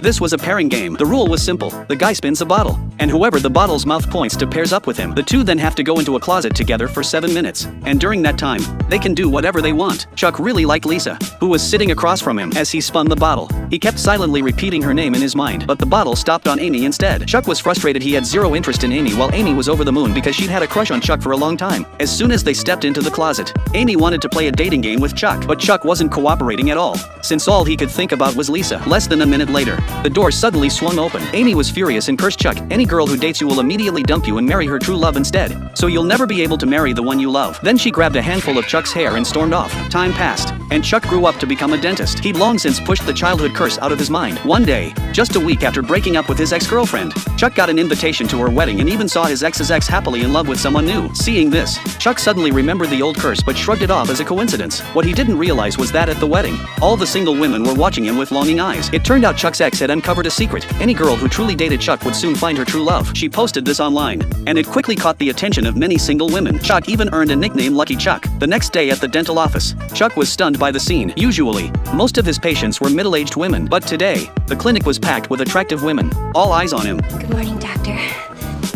This was a pairing game. The rule was simple. The guy spins a bottle, and whoever the bottle's mouth points to pairs up with him. The two then have to go into a closet together for 7 minutes, and during that time, they can do whatever they want. Chuck really liked Lisa, who was sitting across from him as he spun the bottle. He kept silently repeating her name in his mind, but the bottle stopped on Amy instead. Chuck was frustrated. He had zero interest in Amy, while Amy was over the moon because she'd had a crush on Chuck for a long time. As soon as they stepped into the closet, Amy wanted to play a dating game with Chuck, but Chuck wasn't cooperating at all, since all he could think about was Lisa. Less than a minute later, the door suddenly swung open. Amy was furious and cursed Chuck. "Any girl who dates you will immediately dump you and marry her true love instead, so you'll never be able to marry the one you love." Then she grabbed a handful of Chuck's hair and stormed off. Time passed, and Chuck grew up to become a dentist. He'd long since pushed the childhood curse out of his mind. One day, just a week after breaking up with his ex-girlfriend, Chuck got an invitation to her wedding and even saw his ex's ex happily in love with someone new. Seeing this, Chuck suddenly remembered the old curse but shrugged it off as a coincidence. What he didn't realize was that at the wedding, all the single women were watching him with longing eyes. It turned out Chuck's ex had uncovered a secret. Any girl who truly dated Chuck would soon find her true love. She posted this online, and it quickly caught the attention of many single women. Chuck even earned a nickname, Lucky Chuck. The next day at the dental office, Chuck was stunned by the scene. Usually, most of his patients were middle-aged women, but today, the clinic was packed with attractive women, all eyes on him. Good morning, doctor.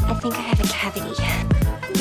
I think I have a cavity.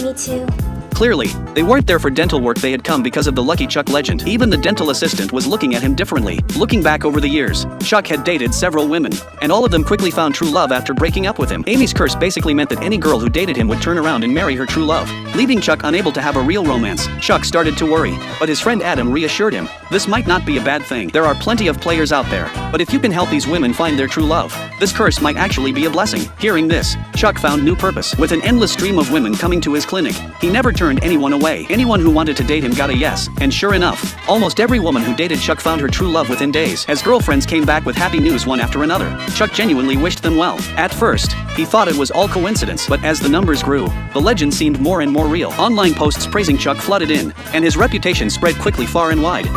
Me too. Clearly, they weren't there for dental work. They had come because of the Lucky Chuck legend. Even the dental assistant was looking at him differently. Looking back over the years, Chuck had dated several women, and all of them quickly found true love after breaking up with him. Amy's curse basically meant that any girl who dated him would turn around and marry her true love, leaving Chuck unable to have a real romance. Chuck started to worry, but his friend Adam reassured him. This might not be a bad thing. There are plenty of players out there, but if you can help these women find their true love, this curse might actually be a blessing. Hearing this, Chuck found new purpose. With an endless stream of women coming to his clinic, he never turned anyone away. Anyone who wanted to date him got a yes, and sure enough, almost every woman who dated Chuck found her true love within days. As girlfriends came back with happy news one after another, Chuck genuinely wished them well. At first, he thought it was all coincidence, but as the numbers grew, the legend seemed more and more real. Online posts praising Chuck flooded in, and his reputation spread quickly far and wide.